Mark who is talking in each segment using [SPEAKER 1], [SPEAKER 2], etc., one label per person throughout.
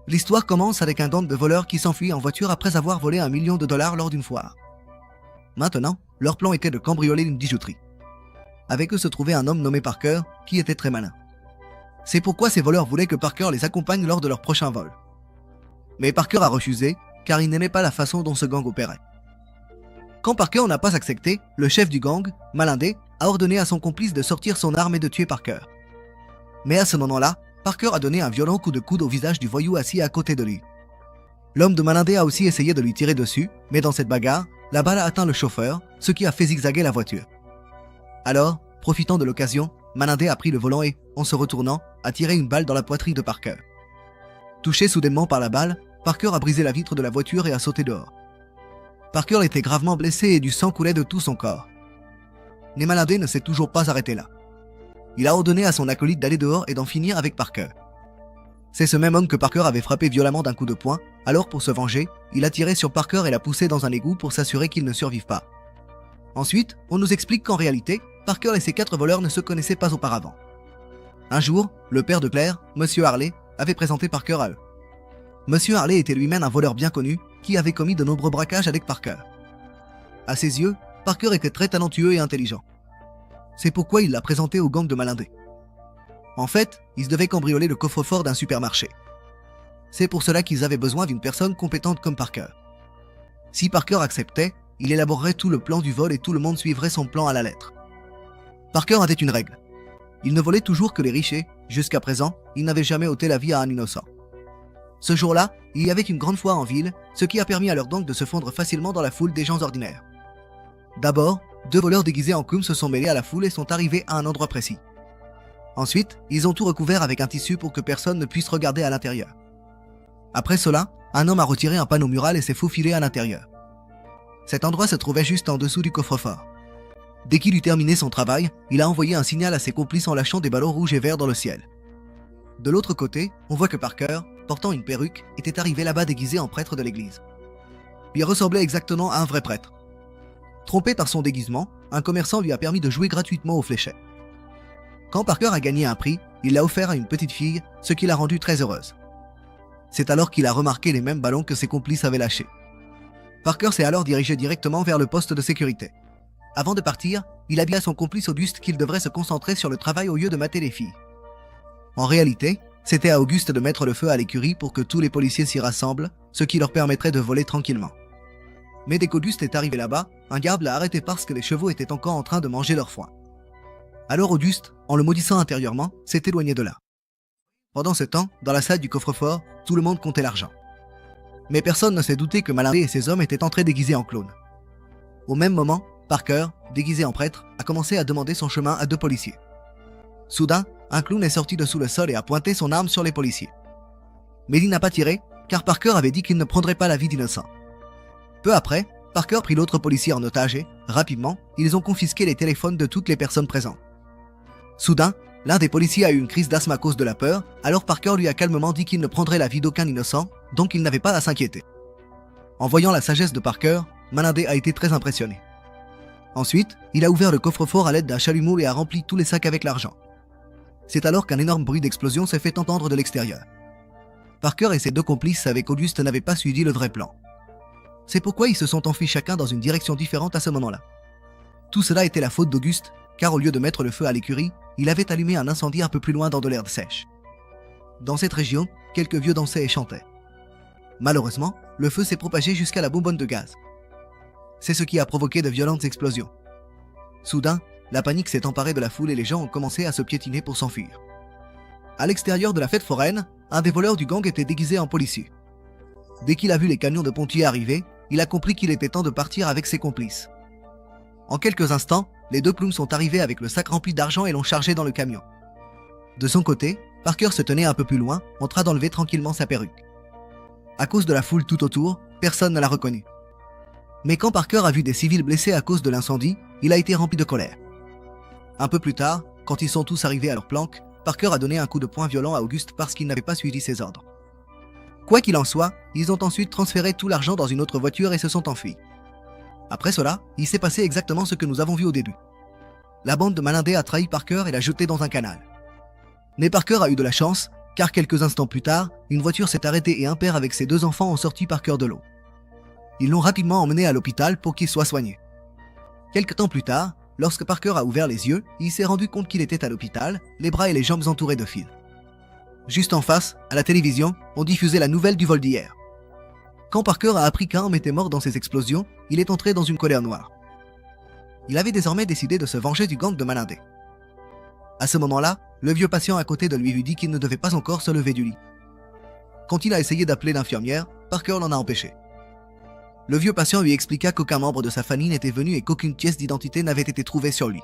[SPEAKER 1] L'histoire commence avec un gang de voleurs qui s'enfuit en voiture après avoir volé $1 million lors d'une foire. Maintenant, leur plan était de cambrioler une bijouterie. Avec eux se trouvait un homme nommé Parker, qui était très malin. C'est pourquoi ces voleurs voulaient que Parker les accompagne lors de leur prochain vol. Mais Parker a refusé, car il n'aimait pas la façon dont ce gang opérait. Quand Parker n'a pas accepté, le chef du gang, Malindé, a ordonné à son complice de sortir son arme et de tuer Parker. Mais à ce moment-là, Parker a donné un violent coup de coude au visage du voyou assis à côté de lui. L'homme de Malindé a aussi essayé de lui tirer dessus, mais dans cette bagarre, la balle a atteint le chauffeur, ce qui a fait zigzaguer la voiture. Alors, profitant de l'occasion, Malindé a pris le volant et, en se retournant, a tiré une balle dans la poitrine de Parker. Touché soudainement par la balle, Parker a brisé la vitre de la voiture et a sauté dehors. Parker était gravement blessé et du sang coulait de tout son corps. Mais Malindé ne s'est toujours pas arrêté là. Il a ordonné à son acolyte d'aller dehors et d'en finir avec Parker. C'est ce même homme que Parker avait frappé violemment d'un coup de poing, alors pour se venger, il a tiré sur Parker et l'a poussé dans un égout pour s'assurer qu'il ne survive pas. Ensuite, on nous explique qu'en réalité, Parker et ses 4 voleurs ne se connaissaient pas auparavant. Un jour, le père de Claire, Monsieur Harley, avait présenté Parker à eux. Monsieur Harley était lui-même un voleur bien connu, qui avait commis de nombreux braquages avec Parker. À ses yeux, Parker était très talentueux et intelligent. C'est pourquoi il l'a présenté au gang de Malindé. En fait, ils devaient cambrioler le coffre-fort d'un supermarché. C'est pour cela qu'ils avaient besoin d'une personne compétente comme Parker. Si Parker acceptait, il élaborerait tout le plan du vol et tout le monde suivrait son plan à la lettre. Parker avait une règle. Il ne volait toujours que les riches et, jusqu'à présent, il n'avait jamais ôté la vie à un innocent. Ce jour-là, il y avait une grande foire en ville, ce qui a permis à leur gang de se fondre facilement dans la foule des gens ordinaires. D'abord, 2 voleurs déguisés en clowns se sont mêlés à la foule et sont arrivés à un endroit précis. Ensuite, ils ont tout recouvert avec un tissu pour que personne ne puisse regarder à l'intérieur. Après cela, un homme a retiré un panneau mural et s'est faufilé à l'intérieur. Cet endroit se trouvait juste en dessous du coffre-fort. Dès qu'il eut terminé son travail, il a envoyé un signal à ses complices en lâchant des ballons rouges et verts dans le ciel. De l'autre côté, on voit que Parker, portant une perruque, était arrivé là-bas déguisé en prêtre de l'église. Il ressemblait exactement à un vrai prêtre. Trompé par son déguisement, un commerçant lui a permis de jouer gratuitement aux fléchettes. Quand Parker a gagné un prix, il l'a offert à une petite fille, ce qui l'a rendue très heureuse. C'est alors qu'il a remarqué les mêmes ballons que ses complices avaient lâchés. Parker s'est alors dirigé directement vers le poste de sécurité. Avant de partir, il a dit à son complice Auguste qu'il devrait se concentrer sur le travail au lieu de mater les filles. En réalité, c'était à Auguste de mettre le feu à l'écurie pour que tous les policiers s'y rassemblent, ce qui leur permettrait de voler tranquillement. Mais dès qu'Auguste est arrivé là-bas, un garde l'a arrêté parce que les chevaux étaient encore en train de manger leur foin. Alors Auguste, en le maudissant intérieurement, s'est éloigné de là. Pendant ce temps, dans la salle du coffre-fort, tout le monde comptait l'argent. Mais personne ne s'est douté que Malindé et ses hommes étaient entrés déguisés en clowns. Au même moment, Parker, déguisé en prêtre, a commencé à demander son chemin à 2 policiers. Soudain, un clown est sorti de sous le sol et a pointé son arme sur les policiers. Mais il n'a pas tiré, car Parker avait dit qu'il ne prendrait pas la vie d'innocents. Peu après, Parker prit l'autre policier en otage et, rapidement, ils ont confisqué les téléphones de toutes les personnes présentes. Soudain, l'un des policiers a eu une crise d'asthme à cause de la peur, alors Parker lui a calmement dit qu'il ne prendrait la vie d'aucun innocent, donc il n'avait pas à s'inquiéter. En voyant la sagesse de Parker, Malindé a été très impressionné. Ensuite, il a ouvert le coffre-fort à l'aide d'un chalumeau et a rempli tous les sacs avec l'argent. C'est alors qu'un énorme bruit d'explosion s'est fait entendre de l'extérieur. Parker et ses 2 complices savaient qu'Auguste n'avait pas suivi le vrai plan. C'est pourquoi ils se sont enfuis chacun dans une direction différente à ce moment-là. Tout cela était la faute d'Auguste, car au lieu de mettre le feu à l'écurie, il avait allumé un incendie un peu plus loin dans de l'herbe sèche. Dans cette région, quelques vieux dansaient et chantaient. Malheureusement, le feu s'est propagé jusqu'à la bonbonne de gaz. C'est ce qui a provoqué de violentes explosions. Soudain, la panique s'est emparée de la foule et les gens ont commencé à se piétiner pour s'enfuir. À l'extérieur de la fête foraine, un des voleurs du gang était déguisé en policier. Dès qu'il a vu les camions de pompiers arriver, il a compris qu'il était temps de partir avec ses complices. En quelques instants, les 2 clowns sont arrivés avec le sac rempli d'argent et l'ont chargé dans le camion. De son côté, Parker se tenait un peu plus loin, en train d'enlever tranquillement sa perruque. À cause de la foule tout autour, personne ne l'a reconnu. Mais quand Parker a vu des civils blessés à cause de l'incendie, il a été rempli de colère. Un peu plus tard, quand ils sont tous arrivés à leur planque, Parker a donné un coup de poing violent à Auguste parce qu'il n'avait pas suivi ses ordres. Quoi qu'il en soit, ils ont ensuite transféré tout l'argent dans une autre voiture et se sont enfuis. Après cela, il s'est passé exactement ce que nous avons vu au début. La bande de Malindé a trahi Parker et l'a jeté dans un canal. Mais Parker a eu de la chance, car quelques instants plus tard, une voiture s'est arrêtée et un père avec ses 2 enfants ont sorti Parker de l'eau. Ils l'ont rapidement emmené à l'hôpital pour qu'il soit soigné. Quelque temps plus tard, lorsque Parker a ouvert les yeux, il s'est rendu compte qu'il était à l'hôpital, les bras et les jambes entourés de fils. Juste en face, à la télévision, on diffusait la nouvelle du vol d'hier. Quand Parker a appris qu'un homme était mort dans ces explosions, il est entré dans une colère noire. Il avait désormais décidé de se venger du gang de malindés. À ce moment-là, le vieux patient à côté de lui dit qu'il ne devait pas encore se lever du lit. Quand il a essayé d'appeler l'infirmière, Parker l'en a empêché. Le vieux patient lui expliqua qu'aucun membre de sa famille n'était venu et qu'aucune pièce d'identité n'avait été trouvée sur lui.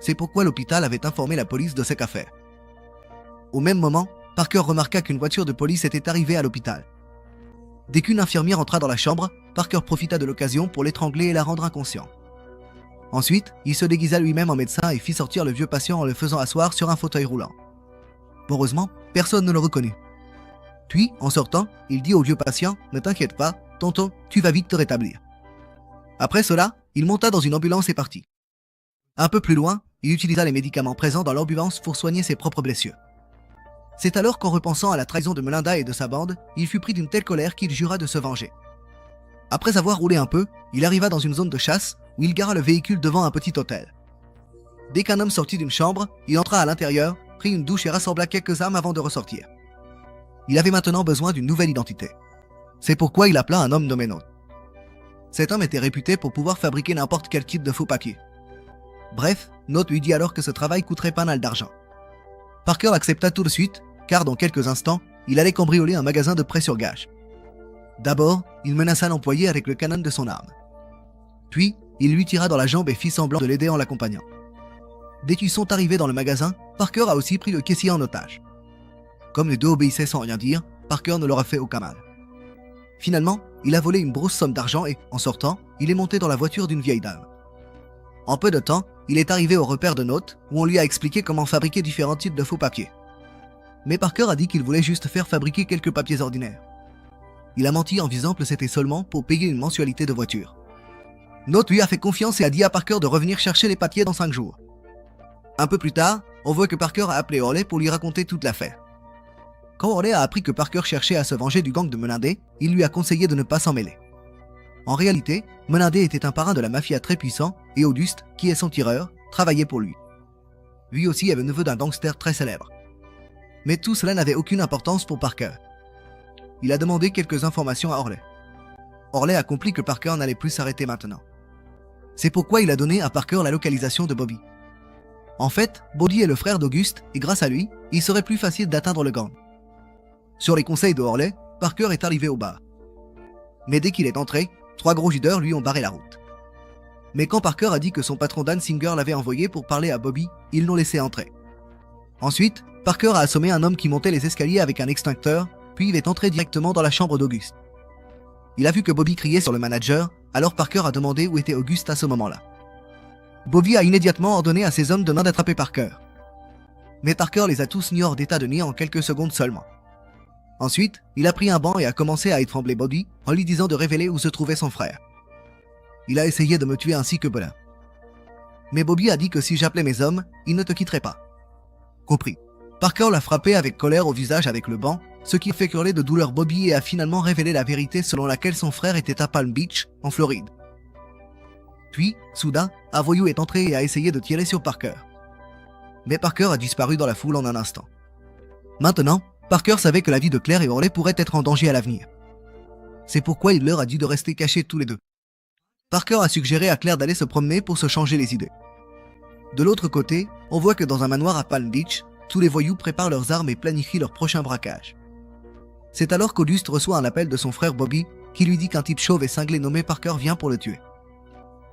[SPEAKER 1] C'est pourquoi l'hôpital avait informé la police de cette affaire. Au même moment, Parker remarqua qu'une voiture de police était arrivée à l'hôpital. Dès qu'une infirmière entra dans la chambre, Parker profita de l'occasion pour l'étrangler et la rendre inconscient. Ensuite, il se déguisa lui-même en médecin et fit sortir le vieux patient en le faisant asseoir sur un fauteuil roulant. Heureusement, personne ne le reconnut. Puis, en sortant, il dit au vieux patient « Ne t'inquiète pas, tonton, tu vas vite te rétablir. » Après cela, il monta dans une ambulance et partit. Un peu plus loin, il utilisa les médicaments présents dans l'ambulance pour soigner ses propres blessures. C'est alors qu'en repensant à la trahison de Melinda et de sa bande, il fut pris d'une telle colère qu'il jura de se venger. Après avoir roulé un peu, il arriva dans une zone de chasse où il gara le véhicule devant un petit hôtel. Dès qu'un homme sortit d'une chambre, il entra à l'intérieur, prit une douche et rassembla quelques armes avant de ressortir. Il avait maintenant besoin d'une nouvelle identité. C'est pourquoi il appela un homme nommé Note. Cet homme était réputé pour pouvoir fabriquer n'importe quel type de faux papier. Bref, Note lui dit alors que ce travail coûterait pas mal d'argent. Parker accepta tout de suite, car dans quelques instants, il allait cambrioler un magasin de prêt sur gage. D'abord, il menaça l'employé avec le canon de son arme. Puis, il lui tira dans la jambe et fit semblant de l'aider en l'accompagnant. Dès qu'ils sont arrivés dans le magasin, Parker a aussi pris le caissier en otage. Comme les deux obéissaient sans rien dire, Parker ne leur a fait aucun mal. Finalement, il a volé une grosse somme d'argent et, en sortant, il est monté dans la voiture d'une vieille dame. En peu de temps, il est arrivé au repère de Note, où on lui a expliqué comment fabriquer différents types de faux papiers. Mais Parker a dit qu'il voulait juste faire fabriquer quelques papiers ordinaires. Il a menti en disant que c'était seulement pour payer une mensualité de voiture. Note lui a fait confiance et a dit à Parker de revenir chercher les papiers dans 5 jours. Un peu plus tard, on voit que Parker a appelé Hurley pour lui raconter toute l'affaire. Quand Hurley a appris que Parker cherchait à se venger du gang de Menindé, il lui a conseillé de ne pas s'en mêler. En réalité, Menindé était un parrain de la mafia très puissant et Auguste, qui est son tireur, travaillait pour lui. Lui aussi est le neveu d'un gangster très célèbre. Mais tout cela n'avait aucune importance pour Parker. Il a demandé quelques informations à Hurley. Hurley a compris que Parker n'allait plus s'arrêter maintenant. C'est pourquoi il a donné à Parker la localisation de Bobby. En fait, Bobby est le frère d'Auguste et grâce à lui, il serait plus facile d'atteindre le gang. Sur les conseils de Hurley, Parker est arrivé au bar. Mais dès qu'il est entré, 3 gros judeurs lui ont barré la route. Mais quand Parker a dit que son patron Dan Singer l'avait envoyé pour parler à Bobby, ils l'ont laissé entrer. Ensuite, Parker a assommé un homme qui montait les escaliers avec un extincteur, puis il est entré directement dans la chambre d'Auguste. Il a vu que Bobby criait sur le manager, alors Parker a demandé où était Auguste à ce moment-là. Bobby a immédiatement ordonné à ses hommes de main d'attraper Parker. Mais Parker les a tous mis hors d'état de nuire en quelques secondes seulement. Ensuite, il a pris un banc et a commencé à étrangler Bobby en lui disant de révéler où se trouvait son frère. Il a essayé de me tuer ainsi que Belin. Mais Bobby a dit que si j'appelais mes hommes, ils ne te quitteraient pas. Compris. Parker l'a frappé avec colère au visage avec le banc, ce qui fait hurler de douleur Bobby et a finalement révélé la vérité selon laquelle son frère était à Palm Beach, en Floride. Puis, soudain, un voyou est entré et a essayé de tirer sur Parker. Mais Parker a disparu dans la foule en un instant. Maintenant, Parker savait que la vie de Claire et Hurley pourrait être en danger à l'avenir. C'est pourquoi il leur a dit de rester cachés tous les deux. Parker a suggéré à Claire d'aller se promener pour se changer les idées. De l'autre côté, on voit que dans un manoir à Palm Beach, tous les voyous préparent leurs armes et planifient leur prochain braquage. C'est alors qu'Auguste reçoit un appel de son frère Bobby qui lui dit qu'un type chauve et cinglé nommé Parker vient pour le tuer.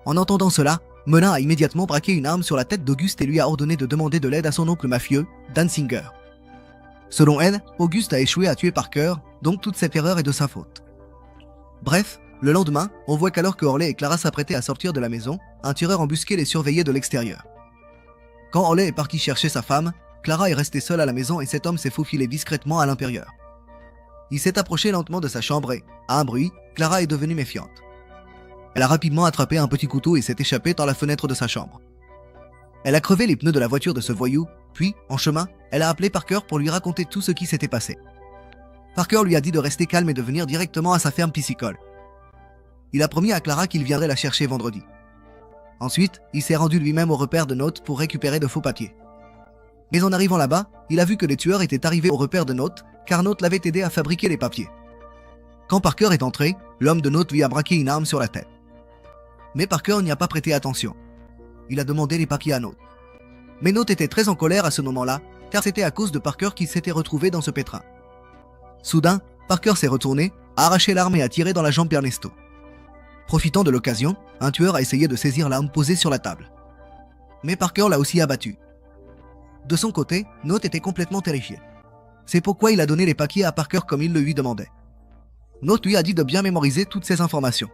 [SPEAKER 1] En entendant cela, Melin a immédiatement braqué une arme sur la tête d'Auguste et lui a ordonné de demander de l'aide à son oncle mafieux, Dan Singer. Selon elle, Auguste a échoué à tuer Parker, donc toute cette erreur est de sa faute. Bref, le lendemain, on voit qu'alors que Hurley et Clara s'apprêtaient à sortir de la maison, un tireur embusqué les surveillait de l'extérieur. Quand Hurley est parti chercher sa femme, Clara est restée seule à la maison et cet homme s'est faufilé discrètement à l'intérieur. Il s'est approché lentement de sa chambre et, à un bruit, Clara est devenue méfiante. Elle a rapidement attrapé un petit couteau et s'est échappée dans la fenêtre de sa chambre. Elle a crevé les pneus de la voiture de ce voyou, Puis, en chemin, elle a appelé Parker pour lui raconter tout ce qui s'était passé. Parker lui a dit de rester calme et de venir directement à sa ferme piscicole. Il a promis à Clara qu'il viendrait la chercher vendredi. Ensuite, il s'est rendu lui-même au repère de Note pour récupérer de faux papiers. Mais en arrivant là-bas, il a vu que les tueurs étaient arrivés au repère de Note, car Note l'avait aidé à fabriquer les papiers. Quand Parker est entré, l'homme de Note lui a braqué une arme sur la tête. Mais Parker n'y a pas prêté attention. Il a demandé les papiers à Note. Mais Note était très en colère à ce moment-là, car c'était à cause de Parker qu'il s'était retrouvé dans ce pétrin. Soudain, Parker s'est retourné, a arraché l'arme et a tiré dans la jambe d'Ernesto. Profitant de l'occasion, un tueur a essayé de saisir l'arme posée sur la table. Mais Parker l'a aussi abattu. De son côté, Note était complètement terrifié. C'est pourquoi il a donné les papiers à Parker comme il le lui demandait. Note lui a dit de bien mémoriser toutes ces informations.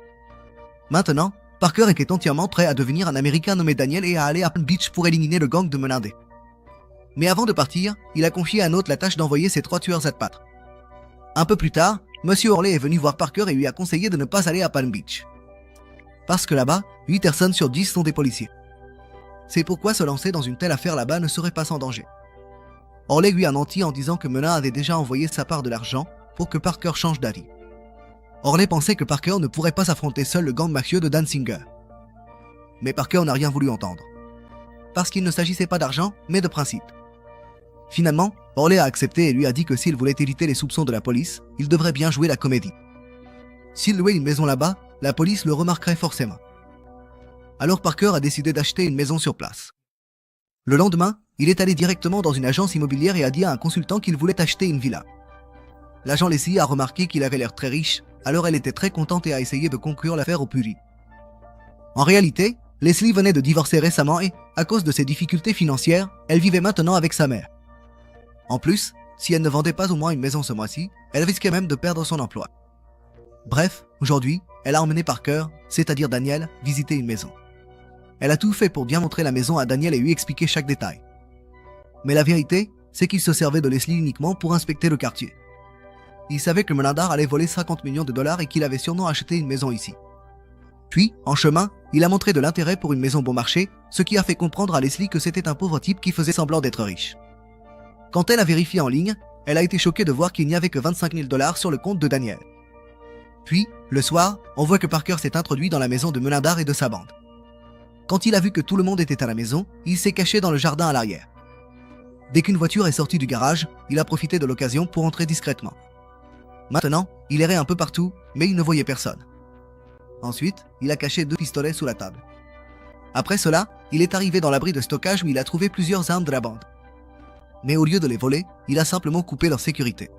[SPEAKER 1] Maintenant, Parker était entièrement prêt à devenir un Américain nommé Daniel et à aller à Palm Beach pour éliminer le gang de Menindé. Mais avant de partir, il a confié à Note la tâche d'envoyer ses 3 tueurs à battre. Un peu plus tard, Monsieur Orley est venu voir Parker et lui a conseillé de ne pas aller à Palm Beach. Parce que là-bas, 8 personnes sur 10 sont des policiers. C'est pourquoi se lancer dans une telle affaire là-bas ne serait pas sans danger. Orley lui a menti en disant que Menin avait déjà envoyé sa part de l'argent pour que Parker change d'avis. Orley pensait que Parker ne pourrait pas affronter seul le gang mafieux de Dan Singer. Mais Parker n'a rien voulu entendre. Parce qu'il ne s'agissait pas d'argent, mais de principe. Finalement, Orley a accepté et lui a dit que s'il voulait éviter les soupçons de la police, il devrait bien jouer la comédie. S'il louait une maison là-bas, la police le remarquerait forcément. Alors Parker a décidé d'acheter une maison sur place. Le lendemain, il est allé directement dans une agence immobilière et a dit à un consultant qu'il voulait acheter une villa. L'agent Leslie a remarqué qu'il avait l'air très riche, alors elle était très contente et a essayé de conclure l'affaire au plus vite. En réalité, Leslie venait de divorcer récemment et, à cause de ses difficultés financières, elle vivait maintenant avec sa mère. En plus, si elle ne vendait pas au moins une maison ce mois-ci, elle risquait même de perdre son emploi. Bref, aujourd'hui, elle a emmené Parker, c'est-à-dire Daniel, visiter une maison. Elle a tout fait pour bien montrer la maison à Daniel et lui expliquer chaque détail. Mais la vérité, c'est qu'il se servait de Leslie uniquement pour inspecter le quartier. Il savait que Menindar allait voler 50 millions de dollars et qu'il avait sûrement acheté une maison ici. Puis, en chemin, il a montré de l'intérêt pour une maison bon marché, ce qui a fait comprendre à Leslie que c'était un pauvre type qui faisait semblant d'être riche. Quand elle a vérifié en ligne, elle a été choquée de voir qu'il n'y avait que 25 000 dollars sur le compte de Daniel. Puis, le soir, on voit que Parker s'est introduit dans la maison de Menindar et de sa bande. Quand il a vu que tout le monde était à la maison, il s'est caché dans le jardin à l'arrière. Dès qu'une voiture est sortie du garage, il a profité de l'occasion pour entrer discrètement. Maintenant, il errait un peu partout, mais il ne voyait personne. Ensuite, il a caché 2 pistolets sous la table. Après cela, il est arrivé dans l'abri de stockage où il a trouvé plusieurs armes de la bande. Mais au lieu de les voler, il a simplement coupé leur sécurité.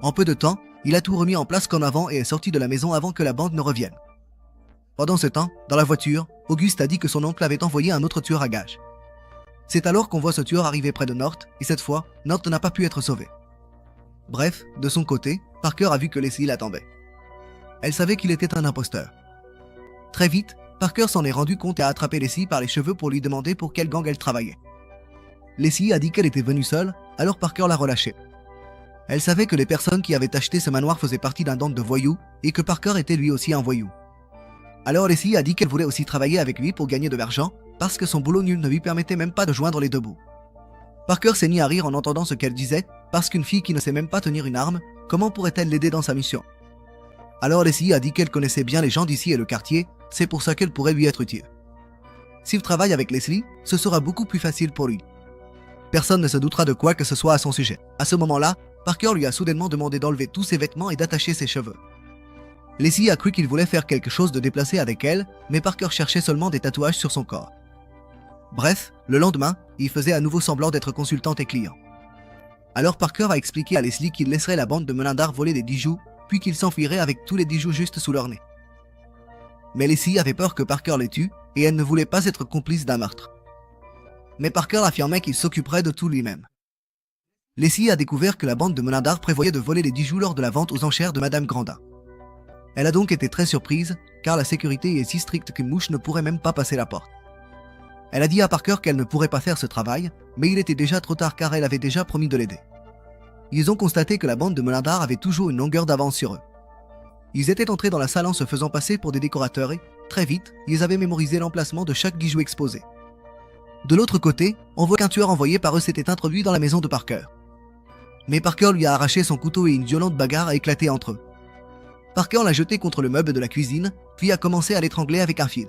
[SPEAKER 1] En peu de temps, il a tout remis en place comme avant et est sorti de la maison avant que la bande ne revienne. Pendant ce temps, dans la voiture, Auguste a dit que son oncle avait envoyé un autre tueur à gages. C'est alors qu'on voit ce tueur arriver près de North, et cette fois, North n'a pas pu être sauvé. Bref, de son côté, Parker a vu que Leslie l'attendait. Elle savait qu'il était un imposteur. Très vite, Parker s'en est rendu compte et a attrapé Leslie par les cheveux pour lui demander pour quel gang elle travaillait. Leslie a dit qu'elle était venue seule, alors Parker l'a relâchée. Elle savait que les personnes qui avaient acheté ce manoir faisaient partie d'un gang de voyous et que Parker était lui aussi un voyou. Alors Leslie a dit qu'elle voulait aussi travailler avec lui pour gagner de l'argent parce que son boulot nul ne lui permettait même pas de joindre les deux bouts. Parker s'est mis à rire en entendant ce qu'elle disait parce qu'une fille qui ne sait même pas tenir une arme, comment pourrait-elle l'aider dans sa mission? Alors Leslie a dit qu'elle connaissait bien les gens d'ici et le quartier, c'est pour ça qu'elle pourrait lui être utile. S'il travaille avec Leslie, ce sera beaucoup plus facile pour lui. Personne ne se doutera de quoi que ce soit à son sujet. À ce moment-là, Parker lui a soudainement demandé d'enlever tous ses vêtements et d'attacher ses cheveux. Leslie a cru qu'il voulait faire quelque chose de déplacé avec elle, mais Parker cherchait seulement des tatouages sur son corps. Bref, le lendemain, il faisait à nouveau semblant d'être consultant et client. Alors Parker a expliqué à Leslie qu'il laisserait la bande de Menindar voler des bijoux, puis qu'il s'enfuirait avec tous les bijoux juste sous leur nez. Mais Leslie avait peur que Parker les tue, et elle ne voulait pas être complice d'un meurtre. Mais Parker affirmait qu'il s'occuperait de tout lui-même. Leslie a découvert que la bande de Menindar prévoyait de voler les bijoux lors de la vente aux enchères de Madame Grandin. Elle a donc été très surprise, car la sécurité est si stricte qu'une mouche ne pourrait même pas passer la porte. Elle a dit à Parker qu'elle ne pourrait pas faire ce travail, mais il était déjà trop tard car elle avait déjà promis de l'aider. Ils ont constaté que la bande de Menindar avait toujours une longueur d'avance sur eux. Ils étaient entrés dans la salle en se faisant passer pour des décorateurs et, très vite, ils avaient mémorisé l'emplacement de chaque bijou exposé. De l'autre côté, on voit qu'un tueur envoyé par eux s'était introduit dans la maison de Parker. Mais Parker lui a arraché son couteau et une violente bagarre a éclaté entre eux. Parker l'a jeté contre le meuble de la cuisine, puis a commencé à l'étrangler avec un fil.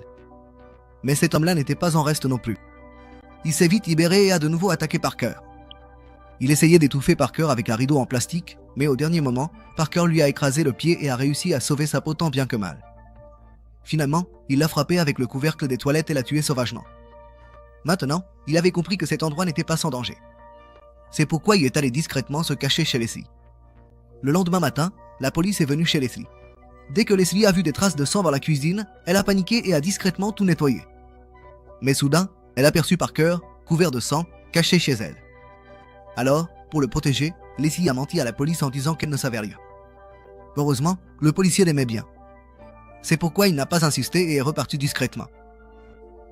[SPEAKER 1] Mais cet homme-là n'était pas en reste non plus. Il s'est vite libéré et a de nouveau attaqué Parker. Il essayait d'étouffer Parker avec un rideau en plastique, mais au dernier moment, Parker lui a écrasé le pied et a réussi à sauver sa peau tant bien que mal. Finalement, il l'a frappé avec le couvercle des toilettes et l'a tué sauvagement. Maintenant, il avait compris que cet endroit n'était pas sans danger. C'est pourquoi il est allé discrètement se cacher chez Leslie. Le lendemain matin, la police est venue chez Leslie. Dès que Leslie a vu des traces de sang dans la cuisine, elle a paniqué et a discrètement tout nettoyé. Mais soudain, elle a aperçu Parker, couvert de sang, caché chez elle. Alors, pour le protéger, Leslie a menti à la police en disant qu'elle ne savait rien. Heureusement, le policier l'aimait bien. C'est pourquoi il n'a pas insisté et est reparti discrètement.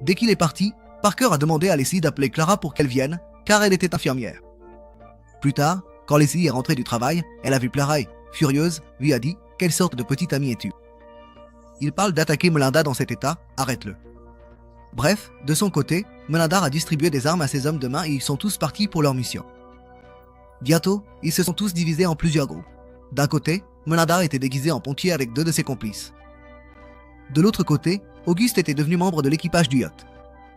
[SPEAKER 1] Dès qu'il est parti, Parker a demandé à Leslie d'appeler Clara pour qu'elle vienne, car elle était infirmière. Plus tard, quand Leslie est rentrée du travail, elle a vu Clara et, furieuse, lui a dit « Quelle sorte de petite amie es-tu » Il parle d'attaquer Melinda dans cet état, arrête-le. Bref, de son côté, Melinda a distribué des armes à ses hommes de main et ils sont tous partis pour leur mission. Bientôt, ils se sont tous divisés en plusieurs groupes. D'un côté, Melinda était déguisée en pompier avec 2 de ses complices. De l'autre côté, Auguste était devenu membre de l'équipage du yacht.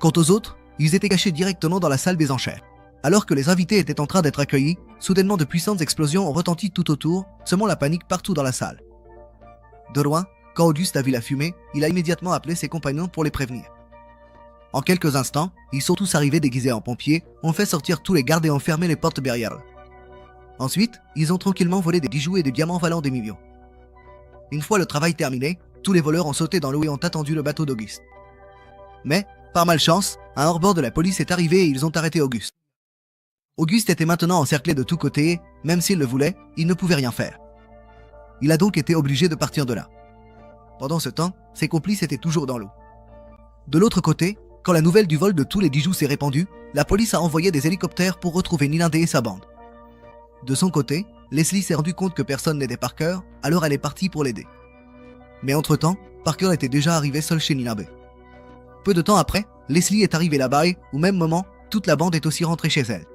[SPEAKER 1] Quant aux autres, ils étaient cachés directement dans la salle des enchères. Alors que les invités étaient en train d'être accueillis, soudainement de puissantes explosions ont retenti tout autour, semant la panique partout dans la salle. De loin, quand Auguste a vu la fumée, il a immédiatement appelé ses compagnons pour les prévenir. En quelques instants, ils sont tous arrivés déguisés en pompiers, ont fait sortir tous les gardes et ont fermé les portes derrière eux. Ensuite, ils ont tranquillement volé des bijoux et des diamants valant des millions. Une fois le travail terminé, tous les voleurs ont sauté dans l'eau et ont attendu le bateau d'Auguste. Mais, par malchance, un hors-bord de la police est arrivé et ils ont arrêté Auguste. Auguste était maintenant encerclé de tous côtés et, même s'il le voulait, il ne pouvait rien faire. Il a donc été obligé de partir de là. Pendant ce temps, ses complices étaient toujours dans l'eau. De l'autre côté, quand la nouvelle du vol de tous les bijoux s'est répandue, la police a envoyé des hélicoptères pour retrouver Ninindé et sa bande. De son côté, Leslie s'est rendu compte que personne n'aidait Parker, alors elle est partie pour l'aider. Mais entre-temps, Parker était déjà arrivé seul chez Ninindé. Peu de temps après, Leslie est arrivée là-bas et, au même moment, toute la bande est aussi rentrée chez elle.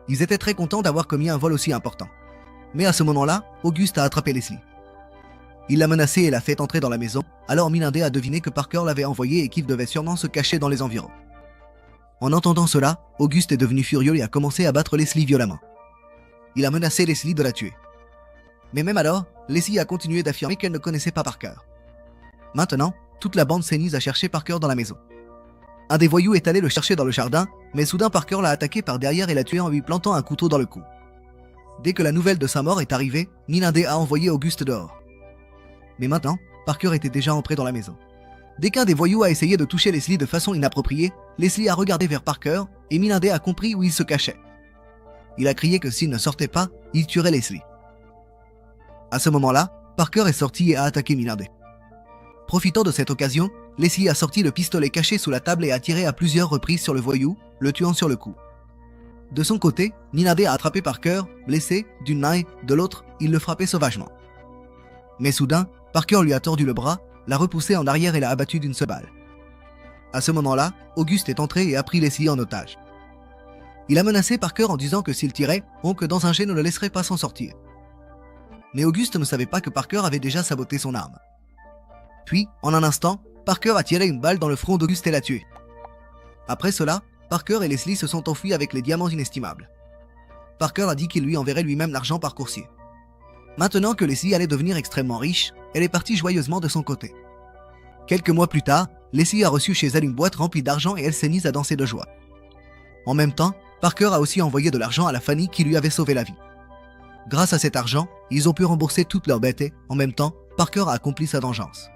[SPEAKER 1] Ils étaient très contents d'avoir commis un vol aussi important. Mais à ce moment-là, Auguste a attrapé Leslie. Il l'a menacée et l'a fait entrer dans la maison, alors Ninindé a deviné que Parker l'avait envoyé et qu'il devait sûrement se cacher dans les environs. En entendant cela, Auguste est devenu furieux et a commencé à battre Leslie violemment. Il a menacé Leslie de la tuer. Mais même alors, Leslie a continué d'affirmer qu'elle ne connaissait pas Parker. Maintenant, toute la bande s'est mise à chercher Parker dans la maison. Un des voyous est allé le chercher dans le jardin, mais soudain Parker l'a attaqué par derrière et l'a tué en lui plantant un couteau dans le cou. Dès que la nouvelle de sa mort est arrivée, Ninindé a envoyé Auguste dehors. Mais maintenant, Parker était déjà entré dans la maison. Dès qu'un des voyous a essayé de toucher Leslie de façon inappropriée, Leslie a regardé vers Parker et Ninindé a compris où il se cachait. Il a crié que s'il ne sortait pas, il tuerait Leslie. À ce moment-là, Parker est sorti et a attaqué Ninindé. Profitant de cette occasion, Leslie a sorti le pistolet caché sous la table et a tiré à plusieurs reprises sur le voyou, le tuant sur le coup. De son côté, Ninindé a attrapé Parker, blessé, d'une main et, de l'autre, il le frappait sauvagement. Mais soudain, Parker lui a tordu le bras, l'a repoussé en arrière et l'a abattu d'une seule balle. À ce moment-là, Auguste est entré et a pris Leslie en otage. Il a menacé Parker en disant que s'il tirait, Oncle Danger ne le laisserait pas s'en sortir. Mais Auguste ne savait pas que Parker avait déjà saboté son arme. Puis, en un instant, Parker a tiré une balle dans le front d'Auguste et l'a tué. Après cela, Parker et Leslie se sont enfuis avec les diamants inestimables. Parker a dit qu'il lui enverrait lui-même l'argent par coursier. Maintenant que Leslie allait devenir extrêmement riche, elle est partie joyeusement de son côté. Quelques mois plus tard, Leslie a reçu chez elle une boîte remplie d'argent et elle s'est mise à danser de joie. En même temps, Parker a aussi envoyé de l'argent à la famille qui lui avait sauvé la vie. Grâce à cet argent, ils ont pu rembourser toutes leurs dettes et, en même temps, Parker a accompli sa vengeance.